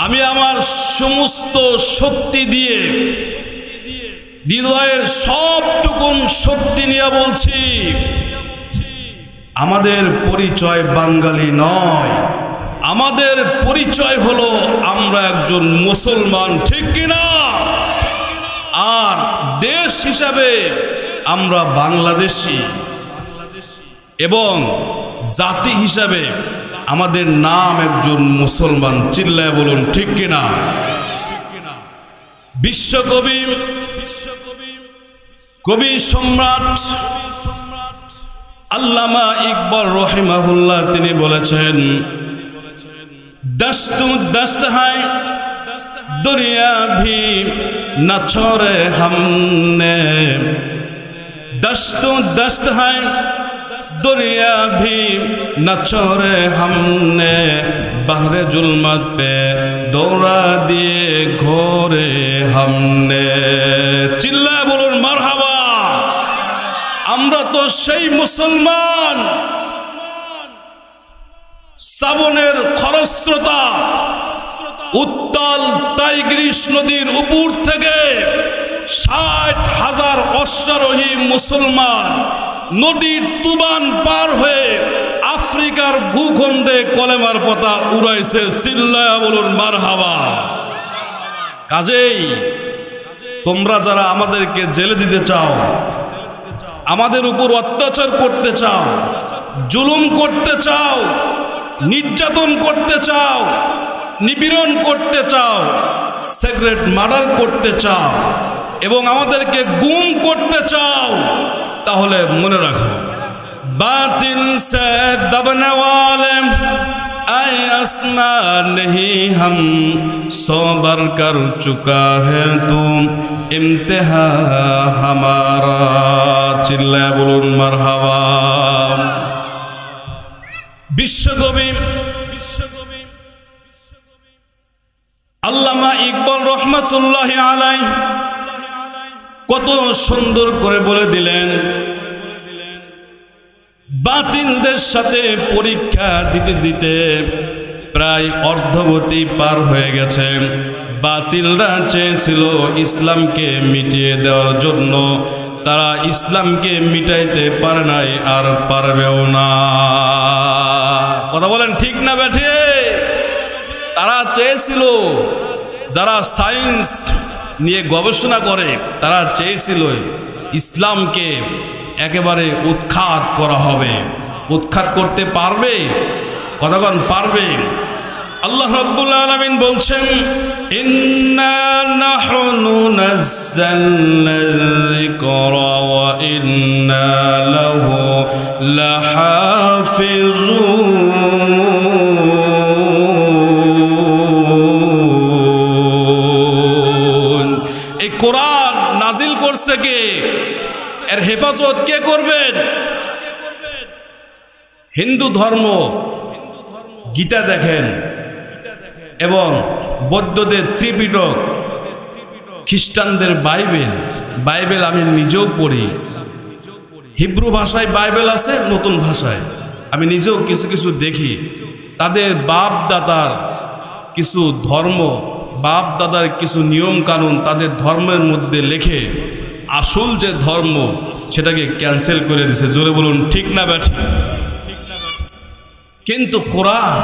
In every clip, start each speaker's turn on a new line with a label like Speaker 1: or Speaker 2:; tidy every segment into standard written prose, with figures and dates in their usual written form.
Speaker 1: আমি আমার সমস্ত শক্তি দিয়ে হৃদয়ের সবটুকুন শক্তি নিয়ে বলছি, আমাদের পরিচয় বাঙালি নয়, আমাদের পরিচয় হলো আমরা একজন মুসলমান, ঠিক কিনা? আর দেশ হিসাবে আমরা বাংলাদেশি এবং জাতি হিসাবে আমাদের নাম একজন মুসলমান। চিল্লায় বলুন ঠিক কিনা? বিশ্বকবি, কবি সম্রাট আল্লামা ইকবাল রহিমাহুল্লাহ তিনি বলেছেন, দস্তু দস্ত হায় দুনিয়া ভি न छोड़े हमने, दस्तों दस्त है दुनिया भी न छोड़े हमने, बहरे जुल्मत पे दौड़ा दिए घोरे हमने। चिल्ला बोलुन मरहबा। আমরা তো সেই মুসলমান শ্রাবণের খরস্রোতা উত্তাল টাইগ্রিস নদীর উপর থেকে 60,000 অশ্বারোহী মুসলমান নদীর তুবান পার হয়ে আফ্রিকার ভূখণ্ডে কলেমার পতাকা উড়াইছে। চিল্লায়া বলুন মারহাবা। কাজেই তোমরা যারা আমাদেরকে জেলে দিতে চাও, আমাদের উপর অত্যাচার করতে চাও, জুলুম করতে চাও, নির্যাতন করতে চাও, নিপীড়ন করতে চাও, সিগারেট মার্ডার করতে চাও এবং আমাদেরকে গুম করতে চাও, তাহলে মনে রাখো, বাতিল সে দবনে ওয়ালে আই আসমা নেহি হাম সবর কর চুকা है तू ইমতিহা হামারা। চিল্লায় বলুন মারহাবা। বিশ্বকবি আল্লামা ইকবাল রহমাতুল্লাহি আলাইহি কত সুন্দর করে বলে দিলেন, বাতিলদের সাথে পরীক্ষা দিতে দিতে প্রায় অর্ধবতী পার হয়ে গেছে। বাতিলরা চেয়েছিল ইসলামকে মিটিয়ে দেওয়ার জন্য, তারা ইসলামকে মিটাইতে পারে নাই, আর পারবেও না। কথা বলেন ঠিক না বেঠে? তারা চেয়েছিল, যারা সায়েন্স নিয়ে গবেষণা করে তারা চেয়েছিল ইসলামকে একেবারে উৎখাত করা হবে। উৎখাত করতে পারবে? কতক্ষণ পারবে? আল্লাহ রাব্বুল আলামিন বলছেন, ইন্না নাহনু নাযালনা যিকরা ওয়া ইন্না লাহু লাহাফিজুন। এই কোরআন নাজিল করছে কে? এর হেফাজত কে করবেন? হিন্দু ধর্ম গীতা দেখেন এবং বৌদ্ধদের ত্রিপিটক, খ্রিস্টানদের বাইবেল আমি নিজেও পড়ি। হিব্রু ভাষায় বাইবেল আছে, নতুন ভাষায়। আমি নিজেও কিছু কিছু দেখি। তাদের বাপ দাদার কিছু ধর্ম, বাপ দাদার কিছু নিয়ম কানুন তাদের ধর্মের মধ্যে লেখে, আসল যে ধর্ম সেটাকে ক্যান্সেল করে দিছে। জোরে বলুন ঠিক না ব্যাঠি? কিন্তু কোরআন,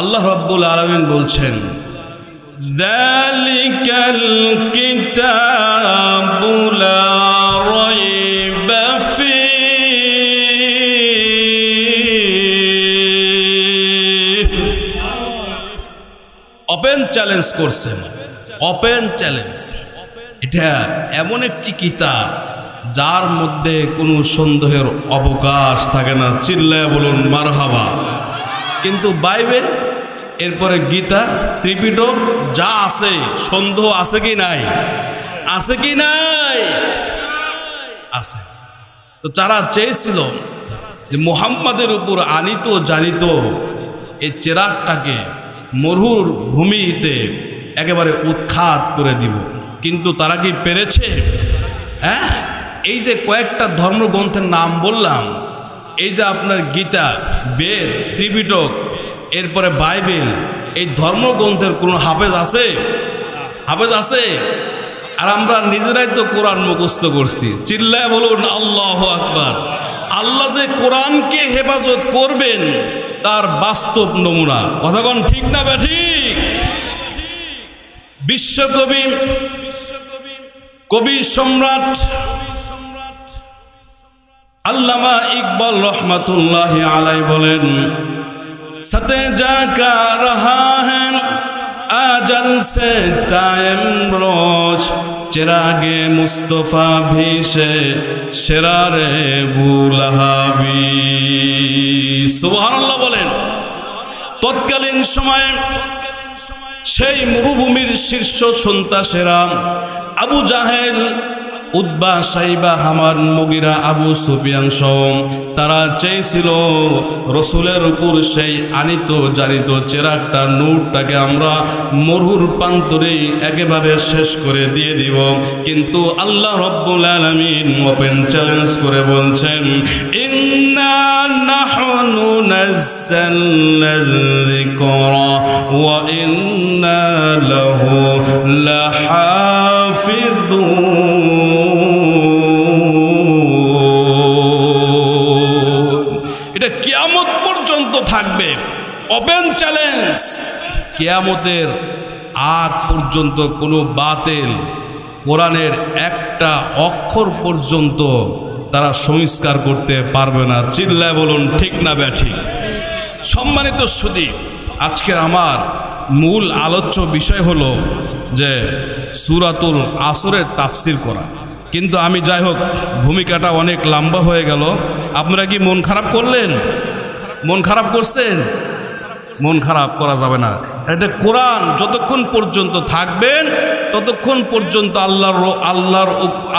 Speaker 1: আল্লাহ রাব্বুল আলামিন বলছেন, যালিকাল কিতাবু লা রাইবা ফীহি। ওপেন চ্যালেঞ্জ করছেন, ওপেন চ্যালেঞ্জ। এটা এমন একটি কিতাব যার মধ্যে কোনো সন্দেহের অবকাশ থাকে না। চিল্লায় বলুন মারহাবা। কিন্তু বাইবেল, এরপরে গীতা, ত্রিপিটক যা আছে, সন্দেহ আছে কি নাই? আছে কি নাই? আছে। তো যারা চেয়েছিল যে মুহাম্মাদের উপর আনিত জানিত এই চেরাগটাকে মরুর ভূমিতে একেবারে উৎখাত করে দিব, কিন্তু তারা কি পেরেছে? হ্যাঁ, এই যে কয়েকটা ধর্মগ্রন্থের নাম বললাম, এই যে আপনার গীতা, বেদ, ত্রিপিটক, এরপরে বাইবেল, এই ধর্মগ্রন্থের কোন হাফেজ আছে? হাফেজ আছে? আর আমরা নিজেরাই তো কোরআন মুখস্থ করছি। চিল্লায় বলুন আল্লাহু আকবার। আল্লাহ যে কোরআনকে হেফাজত করবেন তার বাস্তব নমুনা। কথা কোন ঠিক না বেঠিক? বিশ্বকবি, কবি সম্রাট আল্লামা ইকবাল রহমাতুল্লাহি আলাইহি বলেন, সতে জাকা রহা হ্যাঁ আজল সে টাইম রোজ, চিরাগে মুস্তফা ভি সে শিরারে বুলহাবি। সুবহানাল্লাহ বলেন। তৎকালীন সময়ে সেই মরুভূমির শীর্ষ সন্ত্রাসেরা আবু জাহেল, উতবা, সাইবা, হামান, মুগিরা, আবু সুফিয়ান সহ তারা চেয়েছিল রসুলের উপর সেই আনিত জানিত চেরাগটা, নূরটাকে আমরা মরুর প্রান্তরে একেবারে শেষ করে দিয়ে দিব। কিন্তু আল্লাহ রব্বুল আলামিন ওপেন চ্যালেঞ্জ করে বলছেন, ইন্না নাহনু নাযালনা যিকরা ওয়া ইন্না লাহু লাহাফিযুন। এটা কিয়ামত পর্যন্ত থাকবে, ওপেন চ্যালেঞ্জ। কিয়ামতের আগ পর্যন্ত কোনো বাতিল কোরআনের একটা অক্ষর পর্যন্ত তারা সংস্কার করতে পারবে না। চিল্লায় বলুন ঠিক না ব্যাঠিক? সম্মানিত সুধী, আজকের আমার মূল আলোচ্য বিষয় হলো যে সূরাতুল আসরের তাফসির করা। কিন্তু আমি যাই হোক, ভূমিকাটা অনেক লম্বা হয়ে গেল। আপনারা কি মন খারাপ করলেন? মন খারাপ করছেন? মন খারাপ করা যাবে না। এটা কোরআন যতক্ষণ পর্যন্ত থাকবেন ততক্ষণ পর্যন্ত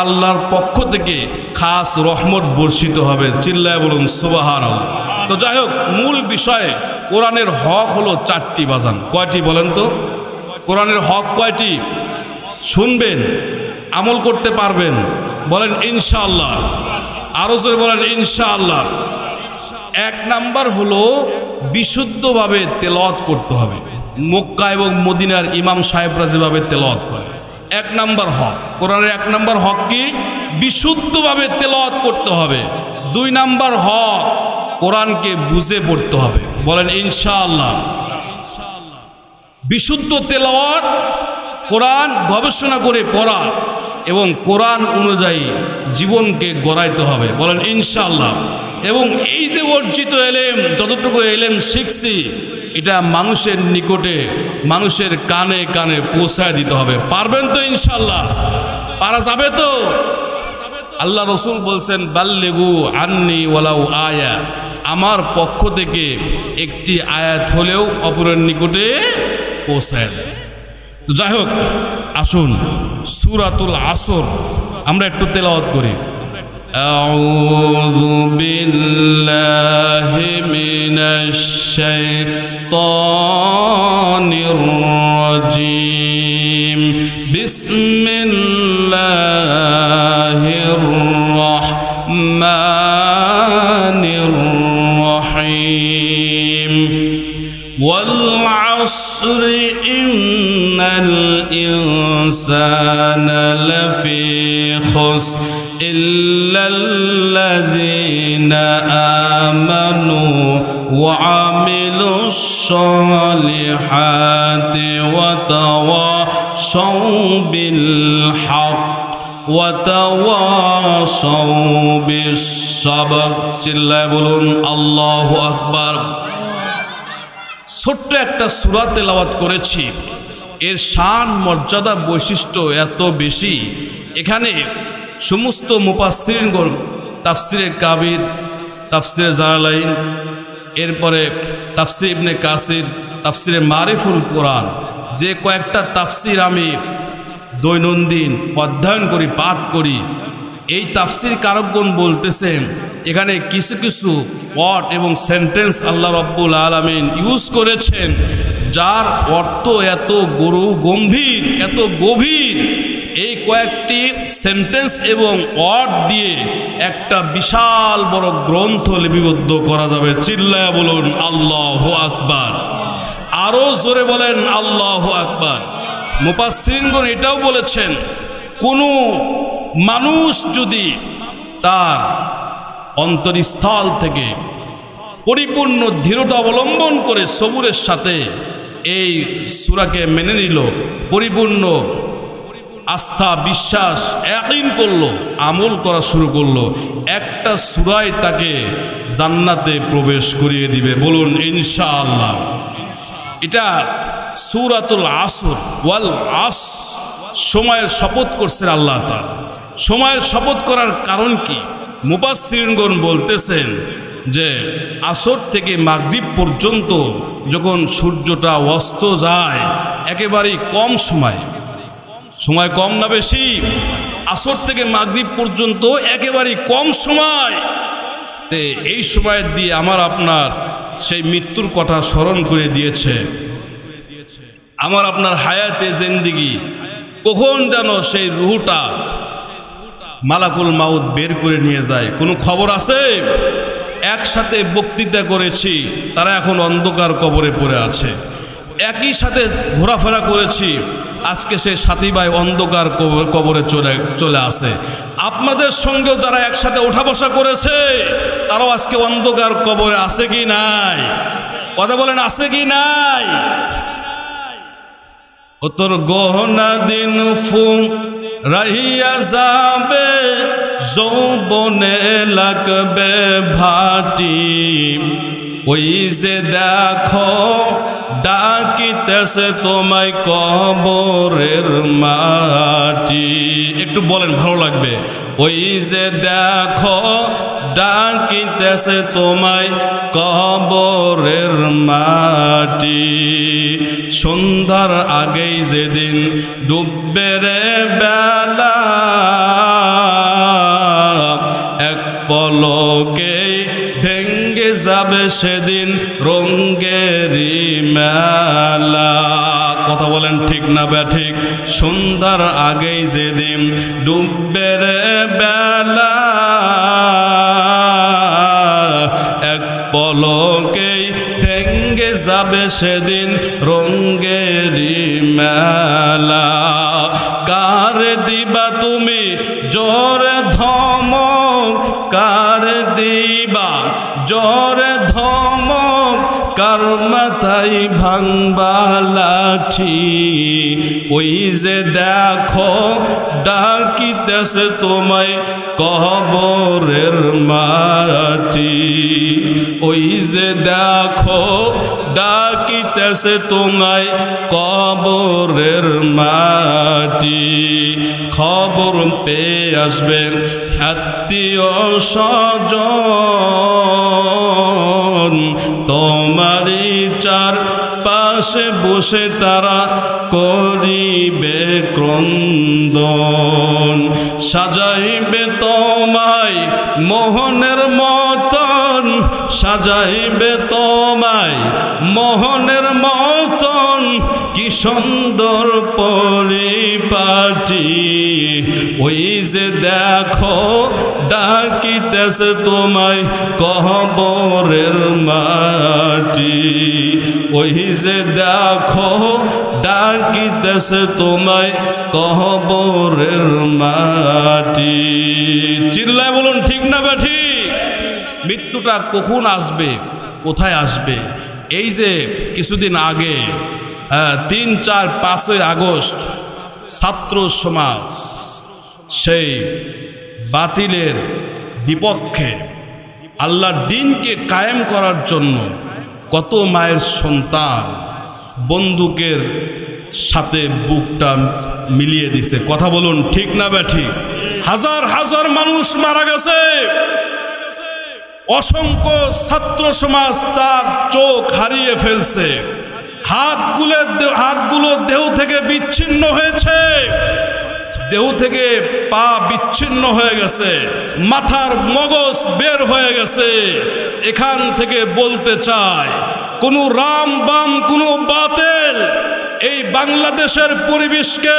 Speaker 1: আল্লাহর পক্ষ থেকে খাস রহমত বর্ষিত হবে। চিল্লায় বলুন সুবহানাল্লাহ। তো যাই হোক, মূল বিষয়ে কোরআনের হক হলো 4টি। বাজান কয়টি বলেন তো? কোরআনের হক কয়টি? শুনবেন, আমল করতে পারবেন, বলেন ইনশাআল্লাহ। আরো জোরে বলেন ইনশাআল্লাহ। 1 নাম্বার হলো বিশুদ্ধভাবে তেলাওয়াত করতে হবে। মক্কা এবং মদিনার ইমাম সাহেবরা যেভাবে তেলাওয়াত করে, 1 নাম্বার হক। কোরআনের 1 নাম্বার হক কি? বিশুদ্ধভাবে তেলাওয়াত করতে হবে। 2 নাম্বার হক, কোরআনকে বুঝে পড়তে হবে। বলেন ইনশাআল্লাহ। বিশুদ্ধ তেলাওয়াত, কোরআন গবেষণা করে পড়া এবং কোরআন অনুযায়ী জীবনকে গড়াইতে হবে। বলেন ইনশাআল্লাহ। এবং এই যে অর্জিত এলেম, যতটুকু এলেম শিখছি, এটা মানুষের নিকটে, মানুষের কানে কানে পৌঁছায় দিতে হবে। পারবেন তো ইনশাআল্লাহ? পারা যাবে তো? আল্লাহ রসুল বলছেন, বাল্লিগু আন্নি ওয়ালাউ আয়া, আমার পক্ষ থেকে একটি আয়াত হলেও অপরের নিকটে পৌঁছায় দেয়। তো যাই হোক, আসুন সূরাতুল আসর আমরা একটু তেলাওয়াত করি। আউযু বিল্লাহি মিনাশ শাইতানির রাজীম। বিসমিল্লাহির রাহমানির রাহিম। ওয়াল আসরি ইন্নাল ইনসানা লাফি খুসর ইল্লাল্লাযীনা আমানু ওয়া আমিলুস সালিহাতি ওয়া তাওয়াসাউ বিল হক ওয়া তাওয়াসাউ বিস সাবর। চিল্লায় বলুন আল্লাহু আকবার। ছোট্ট একটা সূরা তেলাওয়াত করেছি, এর শান, মর্যাদা, বৈশিষ্ট্য এত বেশি। এখানে সমস্ত মুফাসসিরিনগণ তাফসিরে কাবির, তাফসিরে জালালাইন, এরপরে তাফসির ইবনে কাসির, তাফসিরে মারিফুল কোরআন, যে কয়েকটা তাফসির আমি দৈনন্দিন অধ্যয়ন করি, পাঠ করি, এই তাফসির কারকগণ বলতেছেন এখানে কিছু কিছু ওয়ার্ড এবং সেন্টেন্স আল্লাহ রাব্বুল আলামিন ইউজ করেছেন যার অর্থ এত গম্ভীর, এত গভীর। এই কয়েকটি সেন্টেন্স এবং ওয়ার্ড দিয়ে একটা বিশাল বড় গ্রন্থ লিপিবদ্ধ করা যাবে। চিল্লায়া বলুন আল্লাহু আকবার। আরো জোরে বলেন আল্লাহু আকবার। মুফাসসিরিনগণ এটাও বলেছেন, কোনো মানুষ যদি তার অন্তরস্থল থেকে পরিপূর্ণ দৃঢ়তা অবলম্বন করে সবুরের সাথে এই সূরাকে মেনে নিল, পরিপূর্ণ আস্থা বিশ্বাস ইয়াকিন করলো, আমল করা শুরু করলো, একটা সূরায় তাকে জান্নাতে প্রবেশ করিয়ে দিবে। বলুন ইনশাআল্লাহ। এটা সূরাতুল আসর, ওয়াল আসর, সময়ের শপথ করছেন আল্লাহ তাআলা। সময়ের শপথ করার কারণ কি? মুফাসসিরিনগণ বলতেছেন যে আসর থেকে মাগরিব পর্যন্ত যখন সূর্যটা অস্ত যায়, একেবারেই কম সময়, সময় কম না বেশি? আসর থেকে মাগরিব পর্যন্ত একেবারেই কম সময়। এই সময় দিয়ে আমার আপনার সেই মৃত্যুর কথা স্মরণ করে দিয়েছে। আমার আপনার হায়াতে জিন্দেগি কখন যেন সেই রূহটা মালাকুল মাউত বের করে নিয়ে যায়, কোনো খবর আছে? একসাথে বক্তৃতা করেছি, তারা এখন অন্ধকার কবরে পড়ে আছে। একই সাথে ঘোরাফেরা করেছি, আজকে সেই সাথী ভাই অন্ধকার কবরে চলে আসে। আপনাদের সঙ্গেও যারা একসাথে ওঠা বসা করেছে, তারাও আজকে অন্ধকার কবরে আছে কি নাই? কথা বলেন, আছে কি নাই? ও তোর গহনা দিন ফুম রাহিয়া যাবে, যৌবনে লাগবে ভাটি, ওই যে দেখো ডাকিতেছে তোমায় কবরের মাটি। একটু বলেন, ভালো লাগবে। ওই যে দেখো ডাকিতেছে তোমায় কবরের মাটি, সন্ধ্যার আগেই যেদিন ডুববে রে বেলা, এক পলকে ভেঙ্গে যাবে সেদিন রঙ্গেরি মেলা। কথা বলেন ঠিক না ব্যাঠিক? সন্ধ্যার আগেই যেদিন ডুববে রে বেলা, এক পলকেই ভেঙ্গে যাবে সেদিন রঙ্গেরি মেলা। কার দিবা তুমি জোরে ধমক, কার দিবা জোরে ধমক, কার মাথায় ভাঙবা লাঠি, ওই যে দেখো ডাকিতেছে তোমায় কবরের মাটি, ওই যে দেখো ডাকিতেছে তোমায় কবরের মাটি। খবর পেয়ে আসবেন আত্মীয় স্বজন, তোমারই চার পাশে বসে তারা করিবে ক্রন্দন, সাজাইবে তোমায় মোহনের মতন, সাজাইবে তোমায় মোহনের মতন, কি সুন্দর পরিপাটি, ওই যে দেখো ডাকিতেছে তোমায় কবরের মাটি, ওই যে দেখো ডাকিতেছে তোমায় কবরের মাটি। চিল্লায় বলুন ঠিক না ব্যাঠি? মৃত্যুটা কখন আসবে, কোথায় আসবে? এই যে কিছুদিন আগে 3, 4, 5ই আগস্ট ছাত্র সমাজ সেই বাতিলের বিপক্ষে আল্লাহর দ্বীনকে কায়েম করার জন্য কত মায়ের সন্তান বন্দুকের সাথে বুকটা মিলিয়ে দিছে। কথা বলুন ঠিক না ব্যাঠি? হাজার হাজার মানুষ মারা গেছে, অসংখ্য ছাত্র সমাজ তার চোখ হারিয়ে ফেলছে, হাতগুলো দেহ থেকে বিচ্ছিন্ন হয়েছে, দেহ থেকে পা বিচ্ছিন্ন হয়ে গেছে, মাথার মগজ বের হয়ে গেছে। এখান থেকে বলতে চাই, কোনো রাম বাম কোনো বাতিল এই বাংলাদেশের পরিবেশকে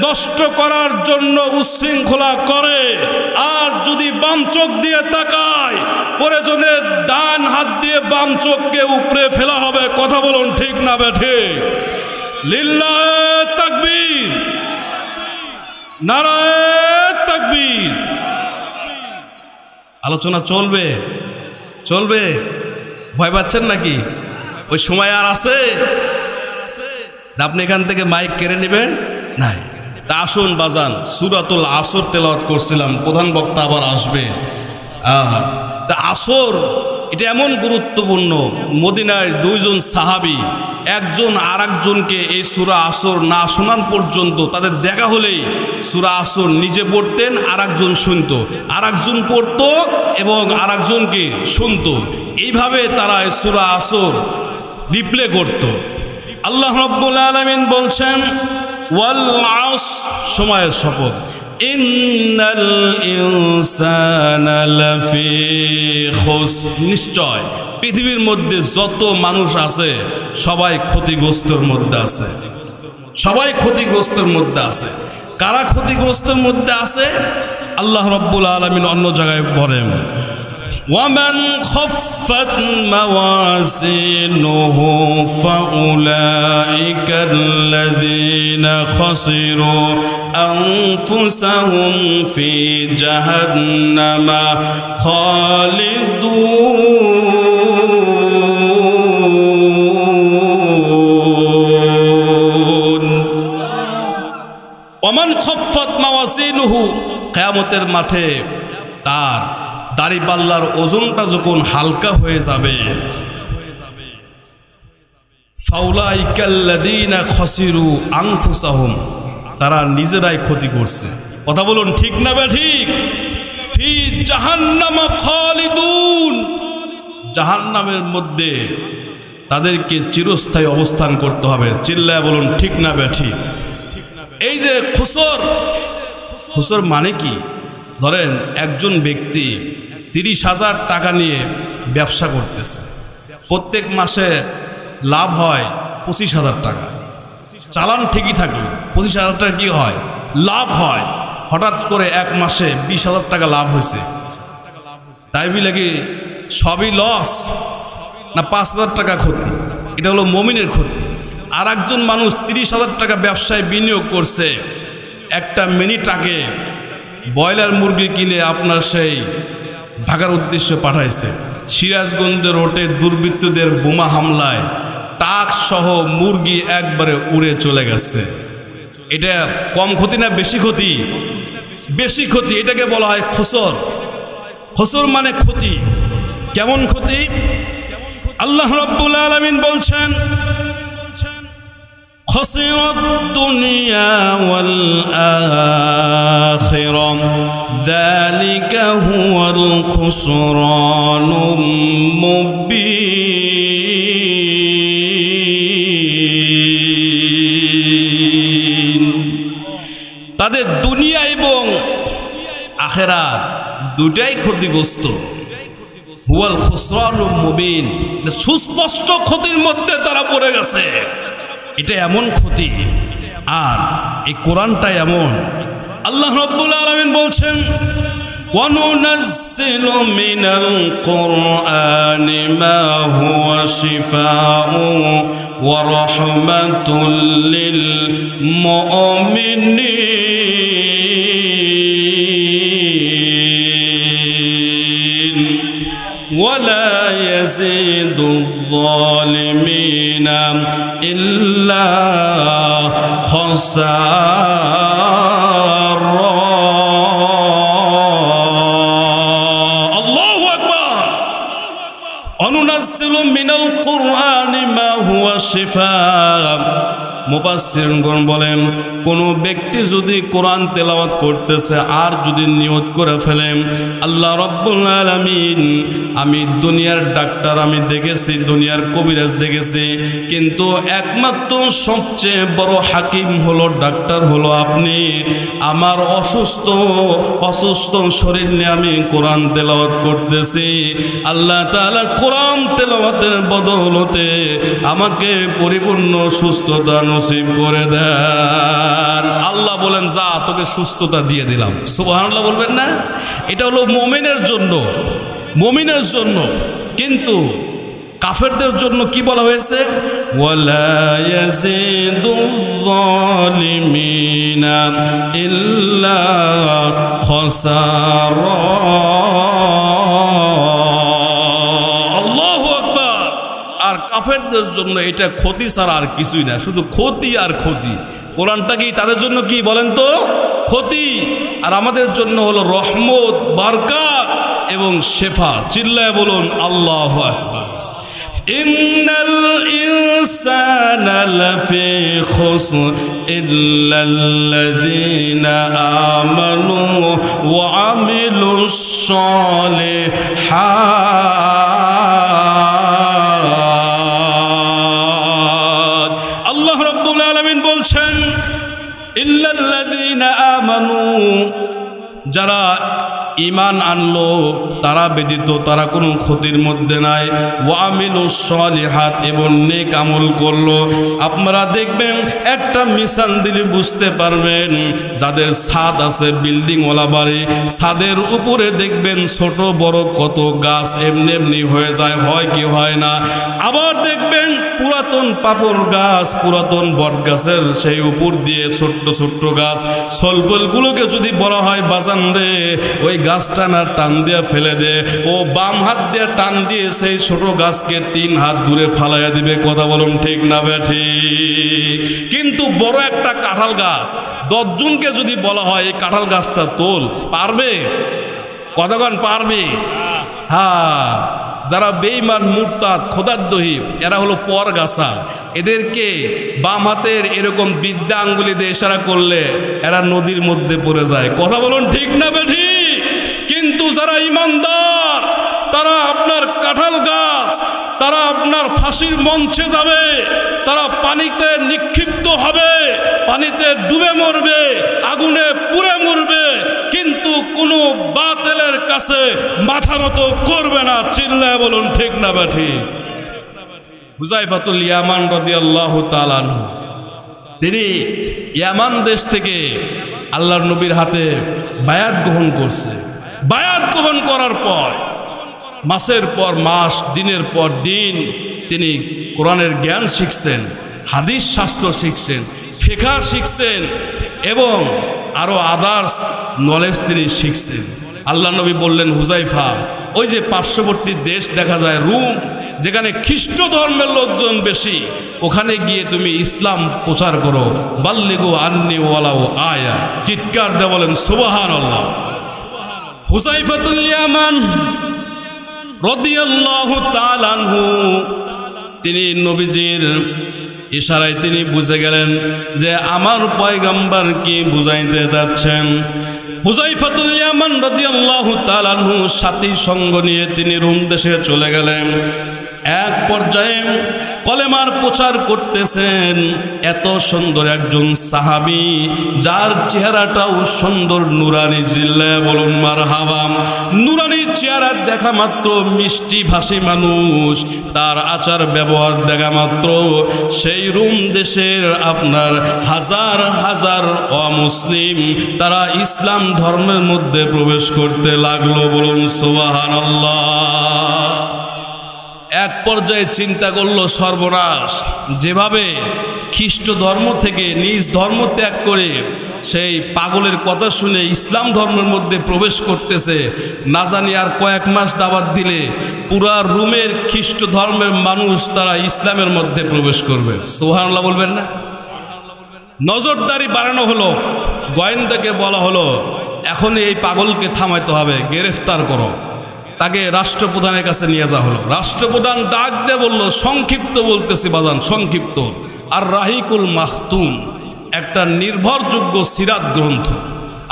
Speaker 1: নষ্ট করার জন্য উচ্ছৃঙ্খলা করে, আর যদি বাম চোখ দিয়ে তাকায় প্রয়োজনে ডান হাত দিয়ে বাম চোখকে উপরে ফেলা হবে। কথা বলুন ঠিক না বেঠিক? লিল্লাহে তাকবীর, নারায়ে তাকবীর। আলোচনা চলবে চলবে, ভয় পাচ্ছেন নাকি? ওই সময় আর আছে? আপনি এখান থেকে মাইক কেড়ে নেবেন নাই? তা আসুন বাজান, সূরাতুল আসর তেলাওয়াত করছিলাম, প্রধান বক্তা আবার আসবে। তা আসর এটা এমন গুরুত্বপূর্ণ, মদিনায় দুইজন সাহাবী একজন আর একজনকে এই সূরা আসর না শোনান পর্যন্ত, তাদের দেখা হলেই সূরা আসর নিজে পড়তেন, আর একজন শুনতো, আর একজন পড়তো এবং আর একজনকে শুনতো। এইভাবে তারা এই সূরা আসর রিপ্লে করত। আল্লাহ রাব্বুল আলামিন বলছেন ওয়াল আসর, সময়ের শপথ, ইন্নাল ইনসানা লাফি খুসর, নিশ্চয় পৃথিবীর মধ্যে যত মানুষ আছে সবাই ক্ষতিগ্রস্তের মধ্যে আছে, সবাই ক্ষতিগ্রস্তের মধ্যে আছে। কারা ক্ষতিগ্রস্তের মধ্যে আছে? আল্লাহ রাব্বুল আলামিন অন্য জায়গায় বলেন ومن خفت موازينه فأولئك الذين خسروا أنفسهم في جهنم خالدون ومن خفت موازينه কিয়ামতের মাঠে তার দাড়িপাল্লার ওজনটা যখন হালকা হয়ে যাবে, ফাউলাইকাল্লাযীনা খাসিরু আনফুসাহুম, তারা নিজেরাই ক্ষতি করছে। কথা বলুন ঠিক না ঠিক? ফি জাহান্নামা খালিদুন, জাহান্নামের মধ্যে তাদেরকে চিরস্থায়ী অবস্থান করতে হবে। চিল্লায় বলুন ঠিক না ঠিক? এই যে খুসর, খুসর মানে কি? ধরেন একজন ব্যক্তি 30,000 টাকা নিয়ে ব্যবসা করতেছে, প্রত্যেক মাসে লাভ হয় 25,000 টাকা, চালান ঠিকই থাকলো, 25,000 টাকা কি হয়? লাভ হয়। হঠাৎ করে এক মাসে 20,000 টাকা লাভ হয়েছে, তাই বলে কি সবই লস না 5,000 টাকা ক্ষতি? এটা হলো মুমিনের ক্ষতি। আর একজন মানুষ 30,000 টাকা ব্যবসায় বিনিয়োগ করছে, একটা মিনি ট্রাকে ব্রয়লার মুরগি কিনে আপনার সেই ঢাকার উদ্দেশ্যে পাঠাইছে, সিরাজগঞ্জের রোডে দুর্বৃত্তদের বোমা হামলায় টাক সহ মুরগি একবারে উড়ে চলে গেছে। এটা কম ক্ষতি না বেশি ক্ষতি? বেশি ক্ষতি। এটাকে বলা হয় খুসর। খুসর মানে ক্ষতি। কেমন ক্ষতি? আল্লাহ রাব্বুল আলামিন বলছেন خسرت الدنيا والآخرة ذلك هو الخسران المبين। তাদের দুনিয়া এবং আখিরাত দুটাই ক্ষতিগ্রস্ত। হুয়াল খুসরানুল মুবিন, সুস্পষ্ট ক্ষতির মধ্যে তারা পড়ে গেছে। এটা এমন ক্ষতি, আর এই কোরআনটা এমন। আল্লাহ রাব্বুল আলামিন বলছেন ওয়ানুনাজ্জিলু মিনাল কুরআনি মা হুয়া শিফাউন ওয়া রাহমাতুল লিল মুমিনিন ওয়া লা ইয়াজিদু যালিমিনা ইল্লা খাসারা। আল্লাহু আকবার। অনুনাজ্জিলু মিনাল কুরআনি মা হুয়া শিফা। মুফাসসিরগণ বলেন কোন ব্যক্তি যদি কোরআন তেলাওয়াত করতেছে আর যদি নিয়ত করে ফেলেন আল্লাহ রাব্বুল আলামিন, আমি দুনিয়ার ডাক্তার আমি দেখেছি, দুনিয়ার কবিরাজ দেখেছি, কিন্তু একমাত্র সবচেয়ে বড় হাকিম হলো ডাক্তার হলো আপনি। আমার অসুস্থ শরীর নিয়ে আমি কোরআন তেলাওয়াত করতেছি, আল্লাহ তাআলা কোরআন তেলাওয়াতের বদৌলতে আমাকে পরিপূর্ণ সুস্থতা নসিব করে দেন। আল্লাহ বলেন যা তোকে সুস্থতা দিয়ে দিলাম। সুবহানাল্লাহ বলবেন না? এটা হলো মুমিনের জন্য, মুমিনের জন্য। কিন্তু কাফেরদের জন্য কি বলা হয়েছে? ওয়ালা ইয়াজিদুয যালিমিনা ইল্লা খাসারা। আল্লাহু আকবার। আর কাফেরদের জন্য এটা ক্ষতি ছাড়া আর কিছুই না, শুধু ক্ষতি আর ক্ষতি। কোরআনটা কি তাদের জন্য কি বলেন তো? ক্ষতি। আর আমাদের জন্য হলো রহমত, বারকাত এবং শেফা। চিল্লায় বলুন আল্লাহু আকবার। ইন্নাল ইনসানা লাফি খুসর ইল্লাল্লাযীনা আমানু ওয়া আমিলুস সালিহাত। আল্লাহ রাব্বুল আলামিন বলছেন ইল্লাল্লাযীনা আমানু, যারা ঈমান আনলো তারা ব্যতীত তারা কোনো ক্ষতির মধ্যে নাই। ওয়া আমিলুস সালিহাত, এবং নেক আমল করলো। আপনারা দেখবেন একটা মিসাল দিলে বুঝতে পারবেন, যাদের ছাদ আছে, বিল্ডিং ওয়ালা বাড়ি, ছাদের উপরে দেখবেন ছোট বড় কত গাছ এমনি এমনি হয়ে যায়, হয় কি হয় না? আবার দেখবেন পুরাতন পাপড় গাছ, পুরাতন বট গাছের সেই উপর দিয়ে ছোট্ট ছোট্ট গাছ, সলফলগুলোকে যদি বলা হয় বাজান রে ওই গাছটা না টান দিয়ে ফেলে দে, ও বাম হাত দিয়ে টান দিয়ে সেই ছোট গাছকে 3 হাত দূরে ফালাইয়া দিবে। কথা বলুন ঠিক না বেঠি? কিন্তু বড় একটা কাঁঠাল গাছ 10 জনকে যদি বলা হয় এই কাঁঠাল গাছটা তোল, পারবে? কতক্ষণ পারবে? হ্যাঁ, যারা বেঈমান, মুরতাদ, খোদাদ্রোহী, এরা হলো পর গাছা। এদেরকে বাম হাতের এরকম বিদ্যা আঙ্গুলি দিয়ে ইশারা করলে এরা নদীর মধ্যে পড়ে যায়। কথা বলুন ঠিক না বেঠি? কিন্তু যারা ইমানদার তারা আপনার কাঁঠাল গাছ, তারা আপনার ফাঁসির মঞ্চে যাবে, তারা পানিতে নিক্ষিপ্ত হবে, পানিতে ডুবে মরবে, আগুনে পুড়ে মরবে, কিন্তু কোনো বাতিলের কাছে মাথা নত করবে না। চিল্লায় বলুন ঠিক না বেঠি? হুযায়ফাতুল ইয়ামান রাদিয়াল্লাহু তাআলা আনহু, তিনি ইয়ামান দেশ থেকে আল্লাহর নবীর হাতে বায়াত গ্রহণ করছে। বায়াত গ্রহণ করার পর মাসের পর মাস, দিনের পর দিন তিনি কোরআনের জ্ঞান শিখছেন, হাদিস শাস্ত্র শিখছেন, ফিকহ শিখছেন এবং আরো আদার্স নলেজ তিনি শিখছেন। আল্লাহ নবী বললেন, হুযায়ফা, ওই যে পার্শ্ববর্তী দেশ দেখা যায় রোম, যেখানে খ্রিস্ট ধর্মের লোকজন বেশি, ওখানে গিয়ে তুমি ইসলাম প্রচার করো। বাল্লিগু আন্নি ওয়ালাউ আয়া। চিৎকার দিয়ে বলেন সুবহানাল্লাহ। হুযায়ফাতুল ইয়ামান রাদিয়াল্লাহু তাআলা আনহু, তিনি নবীজির ইশারায় তিনি বুঝে গেলেন যে আমার পয়গম্বর কি বুঝাইতে যাচ্ছেন। হুযায়ফাতুল ইয়ামান রাদিয়াল্লাহু তাআলা আনহু সাথী সঙ্গ নিয়ে তিনি রোম দেশে চলে গেলেন। এক পর্যায়ে কলেমার প্রচার করতেছেন। এত সুন্দর একজন সাহাবী, যার চেহারাটাও সুন্দর, নুরানি। জিল্লায় বলুন মারহাবা। নুরানি চেহারা দেখা মাত্র মিষ্টি ভাষী মানুষ, তার আচার ব্যবহার দেখা মাত্র সেই রোম দেশের আপনার হাজার হাজার অমুসলিম তারা ইসলাম ধর্মের মধ্যে প্রবেশ করতে লাগলো। বলুন সুবহানাল্লাহ। এক পর্যায়ে চিন্তা করলো, সর্বনাশ, যেভাবে খ্রিস্ট ধর্ম থেকে নিজ ধর্ম ত্যাগ করে সেই পাগলের কথা শুনে ইসলাম ধর্মের মধ্যে প্রবেশ করতেছে, না জানি আর কয়েক মাস দাওয়াত দিলে পুরা রোমের খ্রিস্ট ধর্মের মানুষ তারা ইসলামের মধ্যে প্রবেশ করবে। সুবহানাল্লাহ বলবেন না? নজরদারি বাড়ানো হলো, গোয়েন্দাকে বলা হলো এখনই এই পাগলকে থামাইতে হবে, গ্রেফতার করো। তাকে রাষ্ট্রপ্রধানের কাছে নিয়ে যাওয়া হলো। রাষ্ট্রপ্রধান ডাক দিয়ে বলল, সংক্ষিপ্ত বলতেছি বাজান, সংক্ষিপ্ত, আর রাহিকুল মাখতুম একটা নির্ভরযোগ্য সিরাত গ্রন্থ,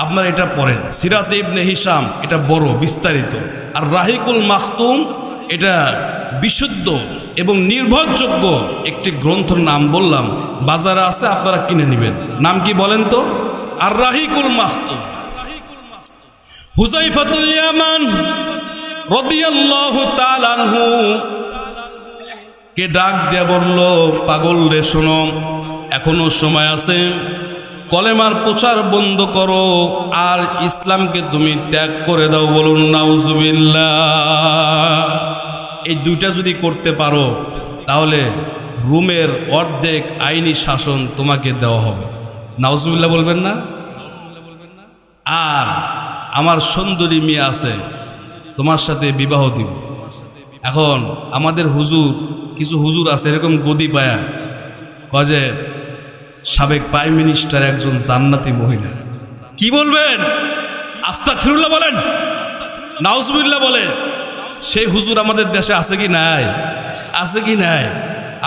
Speaker 1: আপনারা এটা পড়েন। সিরাত ইবনে হিশাম এটা বড় বিস্তারিত, আর রাহিকুল মাখতুম এটা বিশুদ্ধ এবং নির্ভরযোগ্য একটি গ্রন্থের নাম বললাম, বাজারে আছে, আপনারা কিনে নেবেন। নাম কি বলেন তো? আর রাহিকুল মাখতুম। হুযায়ফাতুল ইয়ামান রাদিয়াল্লাহু তাআলা আনহু কে ডাক দিয়ে বলল, পাগল রে শোনো, এখনো সময় আছে, কলেমার প্রচার বন্ধ করো আর ইসলামকে তুমি ত্যাগ করে দাও। বলুন নাউজুবিল্লাহ। এই দুইটা যদি করতে পারো তাহলে রোমের অর্ধেক আইনি শাসন তোমাকে দেওয়া হবে। নাউজুবিল্লাহ বলবেন না? আর আমার সুন্দরী মেয়ে আছে, তোমার সাথে বিবাহ দিব। এখন আমাদের হুজুর, কিছু হুজুর আছে এরকম গদি পায়া কয় যে সাবেক প্রাইম মিনিস্টার একজন জান্নাতি মহিলা। কি বলবেন? আস্তাগফিরুল্লাহ বলেন, নাউজুবিল্লাহ বলেন। সেই হুজুর আমাদের দেশে আছে কি নাই? আছে কি নাই?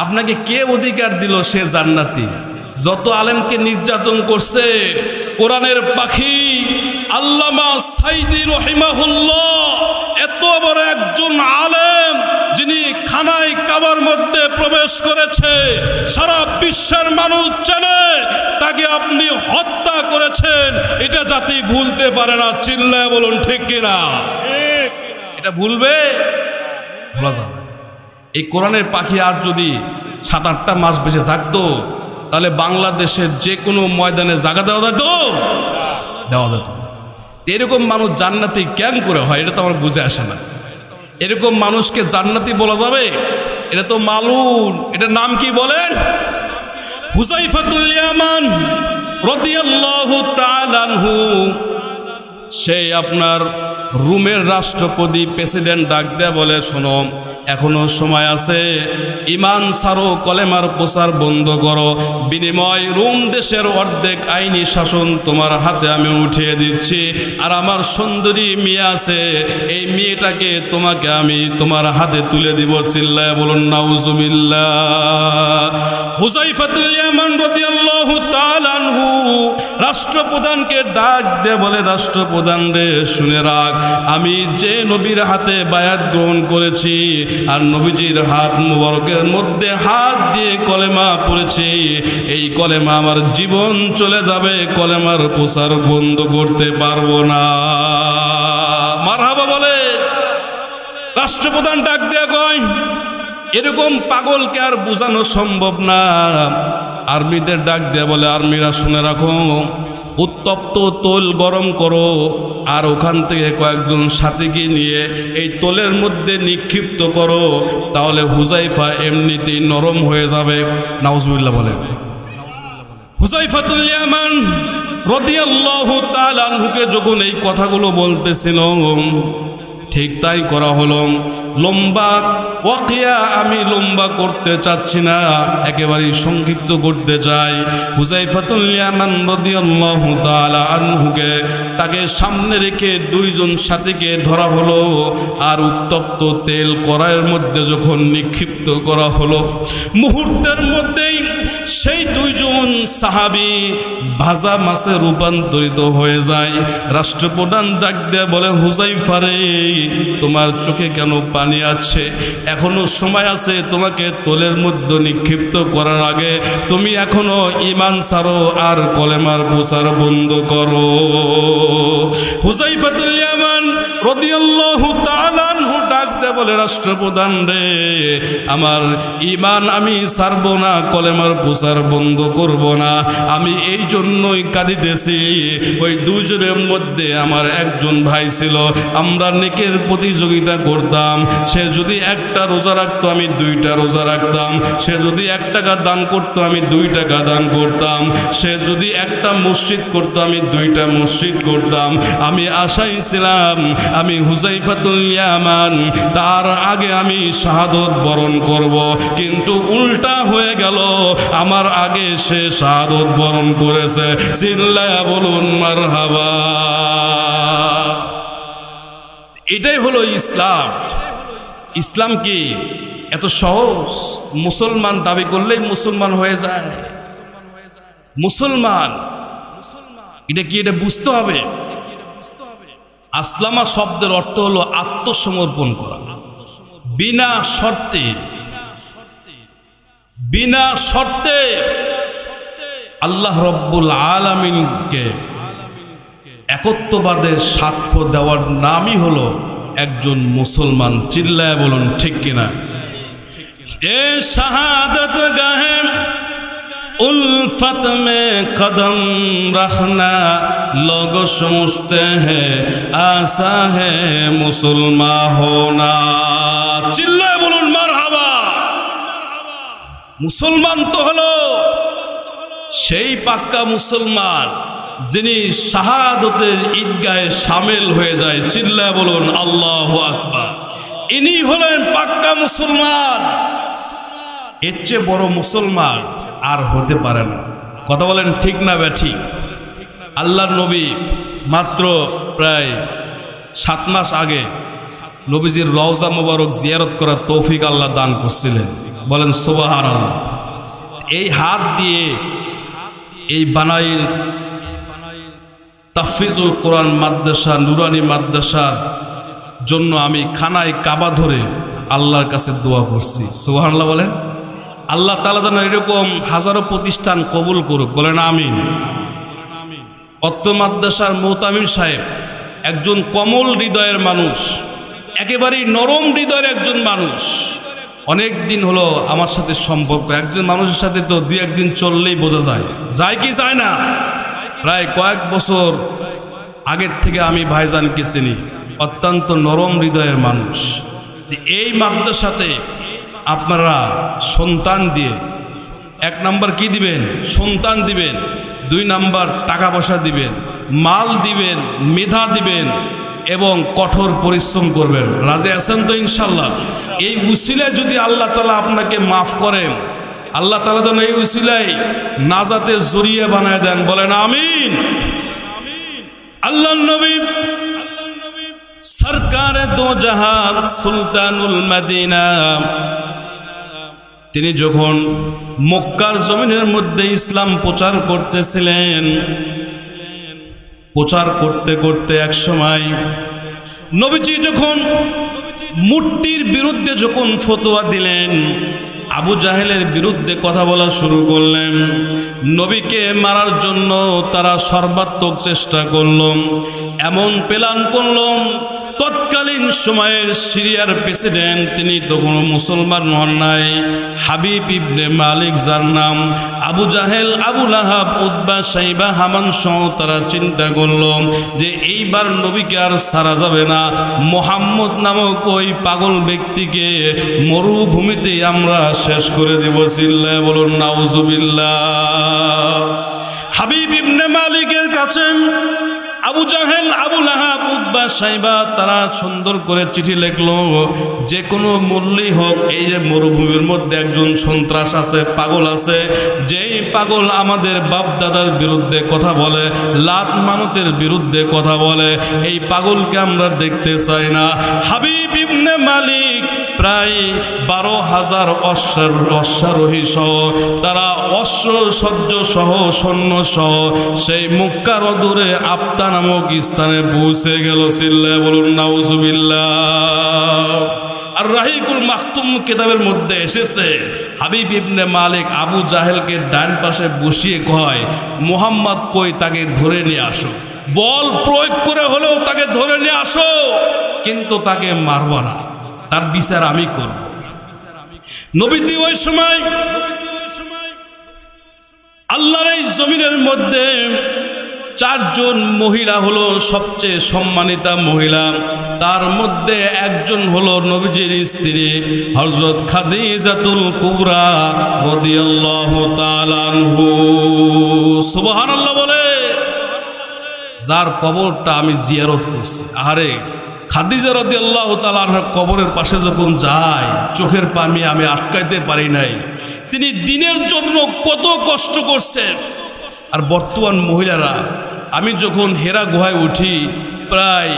Speaker 1: আপনাকে কে অধিকার দিল সে জান্নাতি? যত আলেমকে নির্যাতন করছে কোরআনের পাখি আল্লামা সাইদি রহিমাহুল্লাহ, এত বড় একজন আলেম যিনি খানায় কাবার মধ্যে প্রবেশ করেছে, সারা বিশ্বের মানুষ জানে তাকে আপনি হত্যা করেছেন। এটা জাতি ভুলতে পারে না। চিল্লায় বলুন ঠিক কিনা? এটা ভুলবে? ভোলা যাবে। এই কোরআনের পাখি আর যদি 7-8টা মাস বেঁচে থাকতো তাহলে বাংলাদেশের যে কোনো ময়দানে জায়গা দেওয়া যেত, দেওয়া যেত। এরকম মানুষ জান্নাতি কেন করে হয় এটা তো আমার বুঝে আসে না। এরকম মানুষকে জান্নাতি বলা যাবে? এটা তো মালুন। এটার নাম কি বলেন? হুযায়ফাতুল ইয়ামান রাদিয়াল্লাহু তাআলা আনহু, সেই আপনার রোমের রাষ্ট্রপতি প্রেসিডেন্ট ডাক দেয়া বলে, শোনো এখনো সময় আছে, ইমান ছাড়ো, কলেমার প্রচার বন্ধ করো, বিনিময় রোম দেশের অর্ধেক আইনি শাসন তোমার হাতে আমি উঠিয়ে দিচ্ছি। আর আমার সুন্দরী মেয়ে আছে, এই মেয়েটাকে তোমাকে আমি তোমার হাতে তুলে দিব। চিল্লায় বলুন নাউজুবিল্লাহ। হুযায়ফাতুল ইয়ামান রাদিয়াল্লাহু তাআলা আনহু রাষ্ট্রপ্রধানকে ডাক দিয়ে বলে, রাষ্ট্রপ্রধান রে শুনে রাখ, আমি যে নবীর হাতে বায়াত গ্রহণ করেছি আর নবীজির হাত মুবারকের মধ্যে হাত দিয়ে কলেমা পড়েছি, এই কলেমা আমার জীবন চলে যাবে, কলেমার প্রচার বন্ধ করতে পারবো না। মারহাবা বলে। রাষ্ট্রপ্রধান ডাক দিয়ে কয়, এরকম পাগলকে আর বোঝানো সম্ভব না। আর্মিদের ডাক দিয়ে বলে, আর্মিরা শুনে রাখো, উত্তপ্ত তোল গরম করো আর ওখান থেকে কয়েকজন সাথীকে নিয়ে এই তোলের মধ্যে নিক্ষিপ্ত করো, তাহলে হুযায়ফা এমনিতেই নরম হয়ে যাবে। নাউজুবিল্লাহ বলে। হুযায়ফাতুল ইয়ামান রাদিয়াল্লাহু তাআলা আনহুকে যখন এই কথাগুলো বলতেছিল, ঠিক তাই করা হলো। লম্বা ওয়াকিয়া আমি লম্বা করতে চাচ্ছি না, একেবারেই সংক্ষিপ্ত করতে চাই। হুযায়ফাতুল ইয়ামান রাদিয়াল্লাহু তাআলা আনহুকে তাকে সামনে রেখে দুইজন সাথীকে ধরা হলো, আর উত্তপ্ত তেল কড়াইয়ের মধ্যে যখন নিক্ষিপ্ত করা হলো, মুহূর্তের মধ্যেই সেই দুইজন সাহাবী ভাজা মাছে রূপান্তরিত হয়ে যায়। রাষ্ট্রপ্রধান ডাক দিয়ে বলে, হুযায়ফা রে, তোমার চোখে কেন পানি আছে? এখনো সময় আছে, তোমাকে তোলের মধ্যে নিক্ষিপ্ত করার আগে তুমি এখনো ঈমান ছাড়ো আর কলেমার প্রচার বন্ধ করো। হুযায়ফাতুল ইয়ামান রাদিয়াল্লাহু তাআলা আনহু ডাক দিয়ে বলে, রাষ্ট্রপ্রধান রে, আমার ঈমান আমি ছাড়বো না, কলেমার প্রচার বন্ধ করব না। আমি এই জন্যই কাঁদিতেছি, ওই দুজনের মধ্যে আমার একজন ভাই ছিল, আমরা নেকের প্রতিযোগিতা করতাম। সে যদি একটা রোজা রাখতো আমি 2টা রোজা রাখতাম, সে যদি 1 টাকা দান করতো আমি 2 টাকা দান করতাম, সে যদি একটা মসজিদ করতো আমি 2টা মসজিদ করতাম। আমি আশাই ছিলাম আমি হুযায়ফাতুল ইয়ামান তার আগে আমি শাহাদত বরণ করব, কিন্তু উল্টা হয়ে গেল, আমার আগে সে শাহাদত বরণ করেছে। চিল্লায়া বলুন মারহাবা। এটাই হলো ইসলাম। ইসলাম কি এত সহজ? মুসলমান দাবি করলেই মুসলমান হয়ে যায়? মুসলমান এটা কি? এটা বুঝতে হবে। আসলামা শব্দের অর্থ হলো আত্মসমর্পণ করা, বিনা শর্তে। বিনা শর্তে আল্লাহ রব্বুল আলামিনকে একত্ববাদের সাক্ষ্য দেওয়ার নামই হলো একজন মুসলমান। চিল্লায় বলুন ঠিক কিনা? এ শাহাদাত গাহে उल्फत में कदम रखना लोग समझते हैं आसा है मुसलमान होना। चिल्लाए बोलुन मारहाबा। मुसलमान तो हलो সেই পাক্কা মুসলমান যিনি শাহাদাতের ঈদগাহে শামিল হয়ে যায়। চিল্লায়ে বলুন আল্লাহু আকবার। ইনি হলেন পাক্কা মুসলমান। এর চেয়ে বড় মুসলমান আর হতে পারে না। কথা বলেন ঠিক না ব্যাঠিক? আল্লাহর নবী মাত্র প্রায় 7 মাস আগে নবীজির রওজা মোবারক জিয়ারত করার তৌফিক আল্লাহ দান করছিলেন। বলেন সুবহানাল্লাহ। এই হাত দিয়ে এই বানাইল তাফিজুল কোরআন মাদ্রাসা নুরানি মাদ্রাসার জন্য আমি খানায় কাবা ধরে আল্লাহর কাছে দোয়া করছি। সুবহানাল্লাহ বলেন। আল্লাহ তাআলা যেন এরকম হাজারো প্রতিষ্ঠান কবুল করুক। বলেন আমিন। অত্র মাদ্রাসার মুতামিম সাহেব একজন কমল হৃদয়ের মানুষ, একেবারেই নরম হৃদয়ের একজন মানুষ। অনেক দিন হলো আমার সাথে সম্পর্ক। একজন মানুষের সাথে তো 2-1 দিন চললেই বোঝা যায়, যায় কি যায় না। প্রায় কয়েক বছর আগের থেকে আমি ভাইজানকে চিনি। অত্যন্ত নরম হৃদয়ের মানুষ। এই মাদ্রাসাতে আপনারা সন্তান দিয়ে 1 নাম্বার কি দিবেন? সন্তান দিবেন। 2 নাম্বার টাকা পয়সা দিবেন, মাল দিবেন, মেধা দিবেন এবং কঠোর পরিশ্রম করবেন। রাজি আছেন তো ইনশাল্লাহ? এই উসিলায় যদি আল্লাহ তাআলা আপনাকে মাফ করেন, আল্লাহ তাআলা যেন এই উসিলায় নাজাতের জরিয়া বানায় দেন। বলেন আমিন। আল্লাহর নবী সরকারে দো জাহান সুলতানুল মদিনা তিনি যখন মক্কার জমিনের মধ্যে ইসলাম প্রচার করতেছিলেন, প্রচার করতে করতে এক সময় নবীজি যখন মূর্তির বিরুদ্ধে যখন ফতোয়া দিলেন, আবু জাহেলের বিরুদ্ধে কথা বলা শুরু করলেন। নবীকে মারার জন্য তারা সর্বাত্মক চেষ্টা করল, এমন প্ল্যান করল। তৎকালীন সময়ের সিরিয়ার প্রেসিডেন্ট তিনি তখন মুসলমান হন নাই, হাবিব ইবনে মালিক, যার নাম আবু জাহেল, আবু লাহাব, উতবা, সাইবা, হামান সহ তারা চিন্তা করল যে এইবার নবীকে আর ছাড়া যাবে না। মুহাম্মদ নামক ওই পাগল ব্যক্তিকে মরুভূমিতে আমরা শেষ করে দেব। চিল্লায়ে বলুন নাউজুবিল্লাহ। হাবিব ইবনে মালিকের কাছে আবু জাহেল, আবু লাহাব, উতবা, সাইবা তারা সুন্দর করে চিঠি লিখলো, যে কোনো মূল্যেই হোক এই যে মরুভূমির মধ্যে একজন সন্ত্রাস আছে, পাগল আছে, যেই পাগল আমাদের বাপ দাদার বিরুদ্ধে কথা বলে, লাত মানতের বিরুদ্ধে কথা বলে, এই পাগলকে আমরা দেখতে চাই না। হাবিব ইবনে মালিক প্রায় 12,000 অশ্বারোহী সহ তারা অশ্ব সজ্জ সহ সৈন্য সহ সেই মক্কার অদূরে আফতা নামক স্থানে পৌঁছে গেল। চিল্লায়ে বলুন নাউজুবিল্লাহ। আর রাহিকুল মাখতুম কিতাবের মধ্যে এসেছে, হাবিব ইবনে মালিক আবু জাহেলকে ডান পাশে বসিয়ে কয়, মুহাম্মদ কই, তাকে ধরে নিয়ে আসো, বল প্রয়োগ করে হলেও তাকে ধরে নিয়ে আসো, কিন্তু তাকে মারব না, তার বিচার আমি করব। নবীজি ওই সময় আল্লাহর এই জমিনের মধ্যে 4 জন মহিলা হলো সবচেয়ে সম্মানিতা মহিলা। তার মধ্যে একজন হলো নবীজির স্ত্রী হযরত খাদিজাতুল কুবরা রাদিয়াল্লাহু তাআলা আনহু। সুবহানাল্লাহ বলে, যার কবরটা আমি জিয়ারত করছি। আরে খাদিজা রাদিয়াল্লাহু তাআলা আনহার কবরের পাশে যখন যাই, চোখের পানি আমি আটকাইতে পারি নাই। তিনি দিনের জন্য কত কষ্ট করছেন। আর বর্তমান মহিলারা, আমি যখন হেরা গুহায় উঠি, প্রায়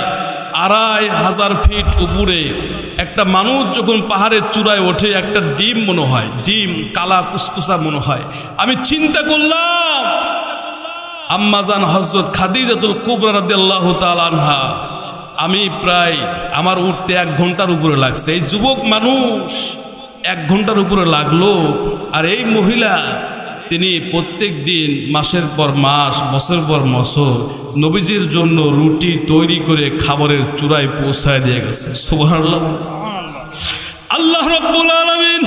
Speaker 1: 2500 ফিট উপরে একটা মানুষ যখন পাহাড়ের চূড়ায় ওঠে, একটা ডিম মনে হয়, ডিম কালা কুসকুসা মনে হয়। আমি চিন্তা করলাম আম্মাজান হযরত খাদিজাতুল কুবরা রাদিয়াল্লাহু তাআলা আনহা, আমি প্রায় আমার উঠতে 1 ঘন্টার উপরে লাগছে। এই যুবক মানুষ 1 ঘন্টার উপরে লাগলো। আর এই মহিলা তিনি প্রত্যেক দিন মাসের পর মাস, বছরের পর বছর নবীজির জন্য রুটি তৈরি করে খাবারের চূড়ায় পৌঁছায় দিয়ে গেছে। সুবহানাল্লাহ। আল্লাহ রাব্বুল আলামিন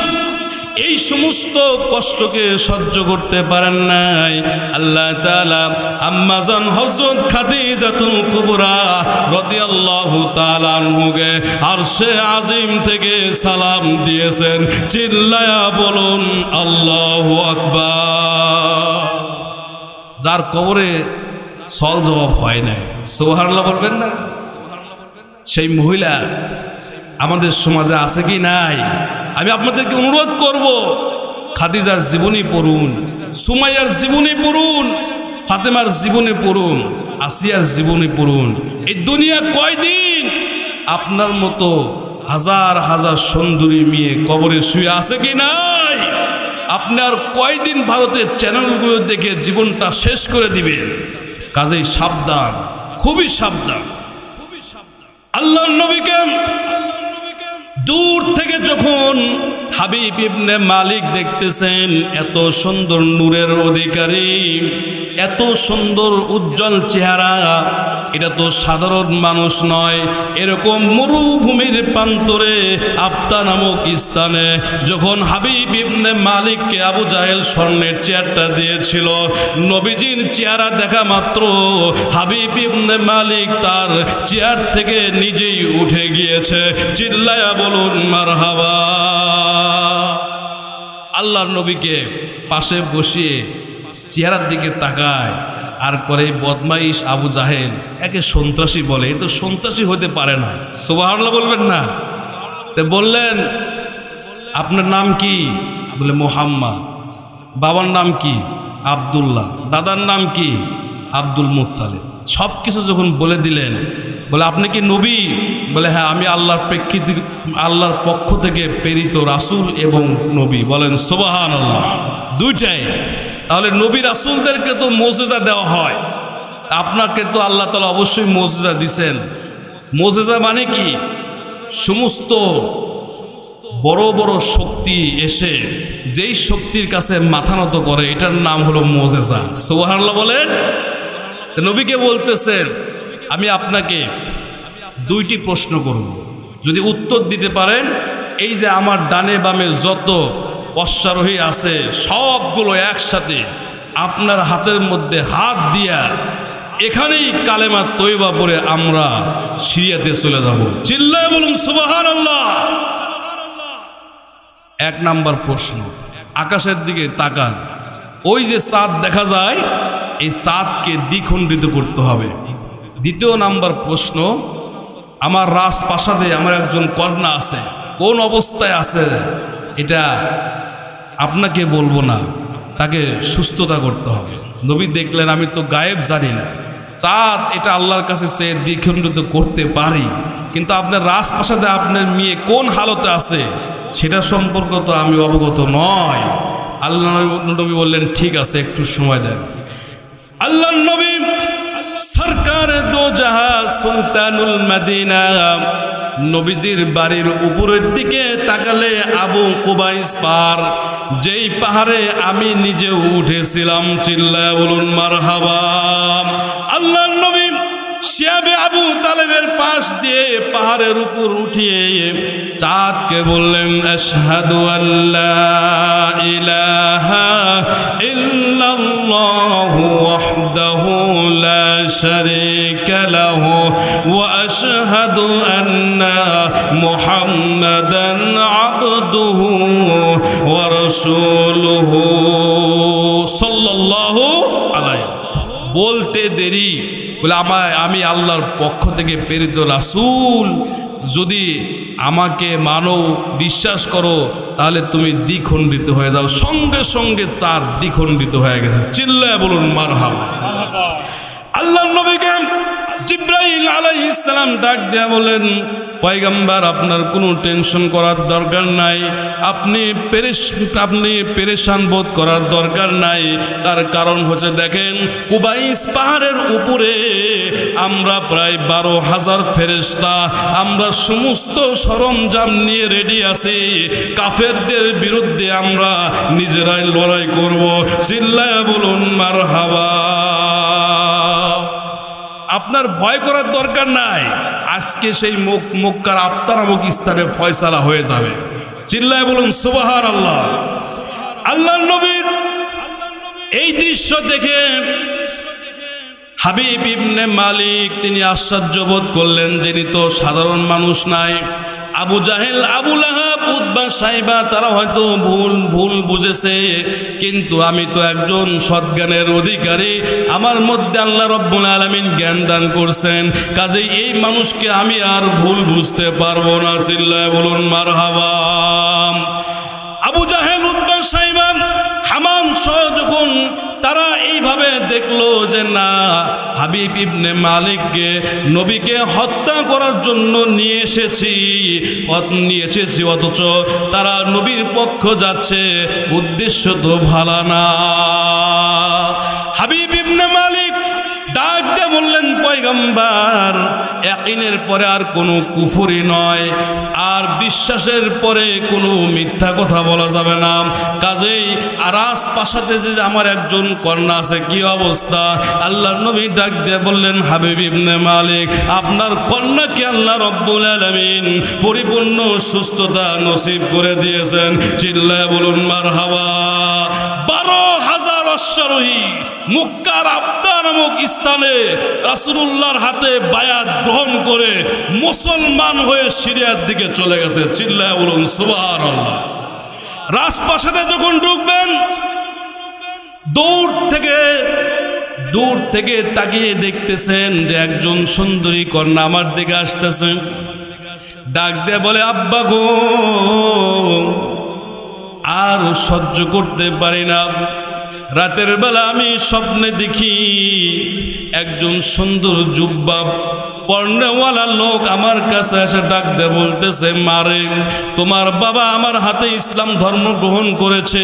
Speaker 1: এই সমস্ত কষ্টকে সহ্য করতে পারেন নাই। আল্লাহ তাআলা আম্মা জান হযরত খাদিজাতুল কুবরা রাদিয়াল্লাহু তাআলা আনহুকে আরশে আজিম থেকে সালাম দিয়েছেন। চিল্লায়া বলুন আল্লাহু আকবার। যার কবরে সওয়াল জবাব হয় নাই, সুবহানাল্লাহ বলবেন না? সেই মহিলা আমাদের সমাজে আছে কি নাই? আমি আপনাদেরকে অনুরোধ করব, খাদিজার জীবনী পড়ুন, সুমাইয়ার জীবনী পড়ুন, ফাতেমার জীবনী পড়ুন, আসিয়ার জীবনী পড়ুন। এই দুনিয়া কয়দিন? আপনার মতো হাজার হাজার সুন্দরী মেয়ে কবরে শুয়ে আছে কি নাই? আপনি আর কয়দিন ভারতের চ্যানেলগুলো দেখে জীবনটা শেষ করে দিবেন? কাজেই সাবধান, খুবই সাবধান। আল্লাহর নবীকে দূর থেকে যখন হাবিব ইবনে মালিক দেখতেছেন, এত সুন্দর নূরের অধিকারী, এত সুন্দর উজ্জ্বল চেহারা, এটা তো সাধারণ মানুষ নয়। এরকম মরুভূমির প্রান্তরে আবতা নামক স্থানে যখন হাবিব ইবনে মালিককে আবু জাহেল স্বর্ণের চেয়ারটা দিয়েছিল, নবীজির চেহারা দেখা মাত্র হাবিব ইবনে মালিক তার চেয়ার থেকে নিজেই উঠে গিয়েছে। চিল্লায়া বলুন মারহাবা। আল্লাহর নবীকে পাশে বসিয়ে চেহারার দিকে তাকায় আর করে বদমাইশ আবু জাহেল, একে সন্ত্রাসী বলে। এ তো সন্ত্রাসী হতে পারে না, সুবহানাল্লাহ বলবেন না? তে বললেন আপনার নাম কি? বলে মুহাম্মদ। বাবার নাম কি? আব্দুল্লাহ। দাদার নাম কি? Abdul Muttalib. সব কিছু যখন বলে দিলেন, বলে আপনি কি নবী? বলে হ্যাঁ, আমি আল্লাহর পক্ষ থেকে প্রেরিত রাসূল এবং নবী। বলেন সুবহানাল্লাহ। দুইটাই। তাহলে নবী রাসূলদেরকে তো মুজিজা দেওয়া হয়, আপনাকে তো আল্লাহ তাআলা অবশ্যই মুজিজা দিছেন। মুজিজা মানে কি? সমস্ত বড় বড় শক্তি এসে যেই শক্তির কাছে মাথা নত করে, এটার নাম হলো মুজিজা। সুবহানাল্লাহ বলেন। নবীকে বলতেছেন আমি আপনাকে দুইটি প্রশ্ন করব, যদি উত্তর দিতে পারেন, এই যে আমার ডানে বামে যত অশ্বারোহী আছে সবগুলো একসাথে আপনার হাতের মধ্যে হাত দিয়া এখানেই কালেমা তয়বা পড়ে আমরা সিরিয়াতে চলে যাব। চিল্লায় বলুন সুবহানাল্লাহ। এক নাম্বার প্রশ্ন, আকাশের দিকে তাকান, ওই যে চাঁদ দেখা যায়, এই চাঁদকে দ্বিখণ্ডিত করতে হবে। দ্বিতীয় নাম্বার প্রশ্ন, আমার রাজপ্রাসাদে আমার একজন কন্যা আছে, কোন অবস্থায় আছে এটা আপনাকে বলবো না, তাকে সুস্থতা করতে হবে। নবী দেখলেন আমি তো গায়েব জানি না, চাঁদ এটা আল্লাহর কাছে চেয়ে দ্বিখণ্ডিত করতে পারি, কিন্তু আপনার রাজপ্রাসাদে আপনার মেয়ে কোন হালতে আছে সেটা সম্পর্কে তো আমি অবগত নয়। আল্লাহ নবী বললেন ঠিক আছে, একটু সময় দেন। আল্লাহ নবী সরকার দো জাহা সুলতানুল মদিনা নবীজির বাড়ির উপরের দিকে তাকালে আবু কুবাইস পাহাড়, যেই পাহাড়ে আমি নিজে উঠেছিলাম, চিল্লায়া বলুন মারহাবা। আল্লাহ নবী শিয়াবে আবু তালেবের পাশ দিয়ে পাহাড়ের উপর উঠিয়ে চাঁদকে বললেন আশহাদু আল্লা ইলাহা ইল্লাল্লাহু ওয়াহদাহু লা শারীকা লাহু ওয়া আশহাদু আন্না মুহাম্মাদান আবদুহু ওয়া রাসূলুহু সাল্লাল্লাহু আলাইহি। বলতে দেরি বলে আমি আল্লাহর পক্ষ থেকে প্রেরিত রাসূল, যদি আমাকে মানো, বিশ্বাস করো, তাহলে তুমি দ্বিখণ্ডিত হয়ে যাও। সঙ্গে সঙ্গে চার দ্বিখণ্ডিত হয়ে গেছে। চিল্লায় বলুন মারহাবা। আল্লাহর নবীকে জিবরাইল আলাইহিস সালাম ডাক দেয়া বলেন, পয়গম্বর আপনার কোনো টেনশন করার দরকার নাই, আপনি পেরেশান বোধ করার দরকার নাই। তার কারণ হচ্ছে দেখেন, কুবাইস পাহাড়ের উপরে আমরা প্রায় 12,000 ফেরেশতা, আমরা সমস্ত সরঞ্জাম নিয়ে রেডি আছি। কাফেরদের বিরুদ্ধে আমরা নিজেরাই লড়াই করব। চিল্লায়া বলুন মারহাবা। আপনার ভয় করার দরকার নাই, আজকে সেই মক্কার আবতা নামক স্থানে ফয়সালা হয়ে যাবে। চিল্লায় বলুন সুবহানাল্লাহ। আল্লাহর নবীর এই দৃশ্য দেখে হাবিব ইবনে মালিক তিনি আশ্চর্য বোধ করলেন, যিনি তো সাধারণ মানুষ নাই। আবু জাহেল, আবু লাহাব, উতবা, সাইবা তারা হয়তো ভুল বুঝেছে, কিন্তু আমি তো একজন সৎজ্ঞানের অধিকারী, আমার মধ্যে আল্লাহ রব্বুল আলামিন জ্ঞান দান করছেন, কাজেই এই মানুষকে আমি আর ভুল বুঝতে পারবো না। চিল্লায় বলুন মারহাবা। আবু জাহেল, উতবা, সাইবা, হামান সহ যখন তারা এইভাবে দেখলো যে না, হাবিব ইবনে মালিককে নবীকে হত্যা করার জন্য নিয়ে এসেছি অথচ তারা নবীর পক্ষ যাচ্ছে, উদ্দেশ্য তো ভালো না। হাবিব ইবনে মালিক ডাক দিয়ে বললেন, পয়গম্বর, ইয়াকিনের পরে আর কোনো কুফরি নয়, আর বিশ্বাসের পরে কোনো মিথ্যা কথা বলা যাবে না। কাজেই আরাস প্রাসাদে যে আমার একজন কন্যা আছে, কি অবস্থা? আল্লাহর নবী ডাক দিয়ে বললেন, হাবিব ইবনে মালিক, আপনার কন্যাকে আল্লাহ রব্বুল আলামিন পরিপূর্ণ সুস্থতা নসিব করে দিয়েছেন। চিল্লায় বলুন মারহাবা। 12,000 অশ্বারোহী মক্কার আবদা নামক স্থানে রাসূলুল্লাহর হাতে বায়াত গ্রহণ করে মুসলমান হয়ে সিরিয়ার দিকে চলে গেছে। চিল্লায় বলুন সুবহানাল্লাহ। রাজপ্রাসাদে যখন ঢুকবেন, দূর থেকে তাকিয়ে দেখতেছেন যে একজন সুন্দরী কন্যা আমার দিকে আসতেছে। ডাক দিয়ে বলে, আব্বা গো, আর সহ্য করতে পারি না। রাতের বেলা আমি স্বপ্নে দেখি একজন সুন্দর জুব্বা পর্নেওয়ালা লোক আমার কাছে এসে ডাক দিয়ে বলতেছে, মারে, তোমার বাবা আমার হাতে ইসলাম ধর্ম গ্রহণ করেছে,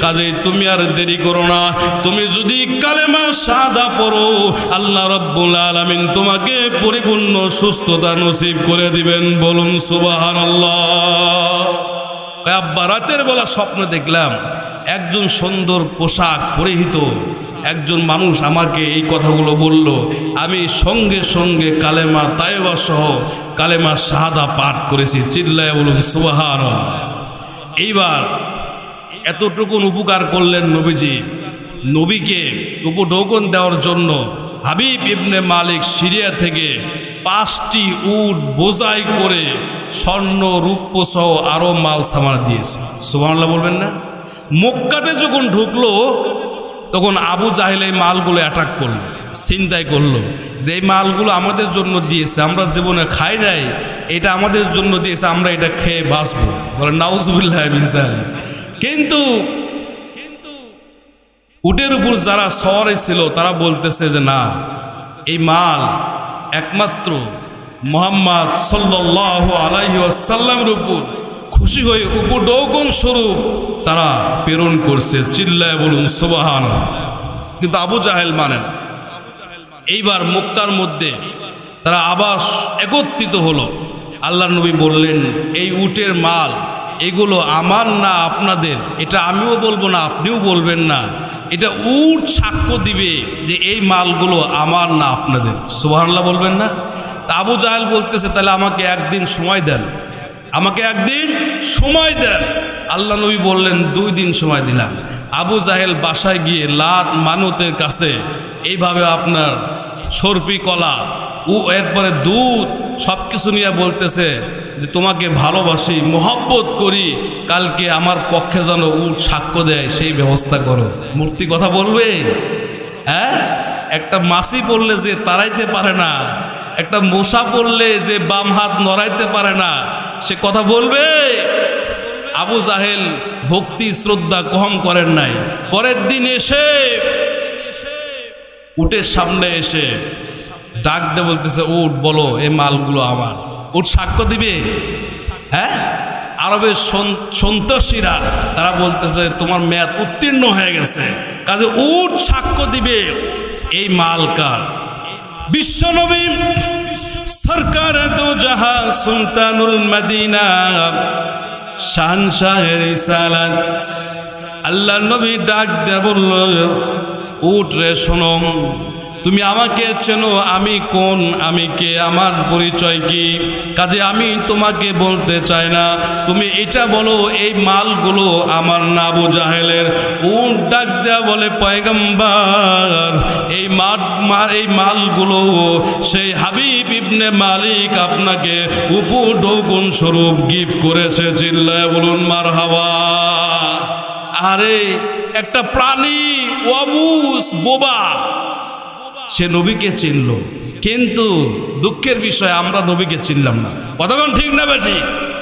Speaker 1: কাজেই তুমি আর দেরি করো না, তুমি যদি কালেমা শাহাদা পড়ো, আল্লাহ রব্বুল আলামিন তোমাকে পরিপূর্ণ সুস্থতা নসিব করে দিবেন। বলুন সুবহানাল্লাহ। আব্বা, রাতের বেলা স্বপ্ন দেখলাম একজন সুন্দর পোশাক পরিহিত একজন মানুষ আমাকে এই কথাগুলো বলল, আমি সঙ্গে সঙ্গে কালেমা তায়বা সহ কালেমা শাহাদা পাঠ করেছি। চিল্লায় বলুন সুবহানাল্লাহ। এইবার এতটুকুন উপকার করলেন নবীজি। নবীকে উপঢৌকন দেওয়ার জন্য হাবিব ইবনে মালিক সিরিয়া থেকে 5টি উট বোঝাই করে স্বর্ণ রূপ্য সহ আরো মাল সামানা দিয়েছে। সুবহানাল্লাহ বলবেন না? মক্কাতে যখন ঢুকলো তখন আবু জাহেল এই মালগুলো অ্যাটাক করলো, ছিনতাই করলো, যে এই মালগুলো আমাদের জন্য দিয়েছে, আমরা জীবনে খাই নাই, এটা আমাদের জন্য দিয়েছে, আমরা এটা খেয়ে বাঁচবো। বলে নাউজুবিল্লাহ মিন যালিক। কিন্তু উটের উপর যারা সওয়ার ছিল তারা বলতেছে যে না, এই মাল একমাত্র মুহাম্মদ সাল্লাল্লাহু আলাইহি ওয়াসাল্লামের উপর খুশি হয়ে উপঢৌকন স্বরূপ তারা প্রেরণ করছে। চিল্লায় বলুন সুবহানাল্লাহ। কিন্তু আবু জাহেল মানেন। এইবার মক্কার মধ্যে তারা আবার একত্রিত হলো। আল্লাহর নবী বললেন, এই উটের মাল এগুলো আমার না আপনাদের, এটা আমিও বলবো না, আপনিও বলবেন না, এটা উট সাক্ষ্য দিবে যে এই মালগুলো আমার না আপনাদের। সুবহানাল্লাহ বলবেন না? তা আবু জাহেল বলতেছে, তাহলে আমাকে একদিন সময় দেন, আমাকে একদিন সময় দেন। আল্লাহ নবী বললেন, 2 দিন সময় দিলাম। আবু জাহেল বাসায় গিয়ে লাত মানতের কাছে এইভাবে আপনার সর্পি কলা এরপরে দুধ সব কিছু নিয়ে বলতেছে যে তোমাকে ভালোবাসি, মোহব্বত করি, কালকে আমার পক্ষে যেন উট সাক্ষ্য দেয় সেই ব্যবস্থা করো। মূর্তি কথা বলবে? হ্যাঁ, একটা মাছি পড়লে যে তাড়াইতে পারে না, একটা মশা পড়লে যে বাম হাত নড়াইতে পারে না, সে কথা বলবে? আবু জাহেল ভক্তি শ্রদ্ধা কম করেন নাই। পরের দিন এসে উটের সামনে এসে ডাক দিয়ে বলতেছে, উট বলো এই মালগুলো আমার। উট সাক্ষ্য দিবে? হ্যাঁ, আরবের সন্ত্রাসীরা তারা বলতেছে তোমার মেয়াদ উত্তীর্ণ হয়ে গেছে, কাজে উট সাক্ষ্য দিবে এই মাল কার। বিশ্বনবী সরকার দো জাহাঁ সুলতানুল মদিনা শাহনশাহে রিসালাত আল্লাহ নবী ডাক দিয়ে বলল, উট রে শোনো, তুমি আমাকে চেনো, আমি কোন, আমি কে, আমার পরিচয় কি। কাজে আমি তোমাকে বলতে চাই না, তুমি এটা বলো এই মালগুলো আমার না আবু জাহেলের। উট ডাক দেয়া বলে পয়গম্বর, এই মালগুলো সেই হাবিব ইবনে মালিক আপনাকে উপঢৌকন স্বরূপ গিফট করেছে। চিল্লায় বলুন মারহাবা। আরে একটা প্রাণী অবুঝ বোবা, সে নবীকে চিনল, কিন্তু দুঃখের বিষয় আমরা নবীকে চিনলাম না। কতক্ষণ ঠিক না বেঠিক?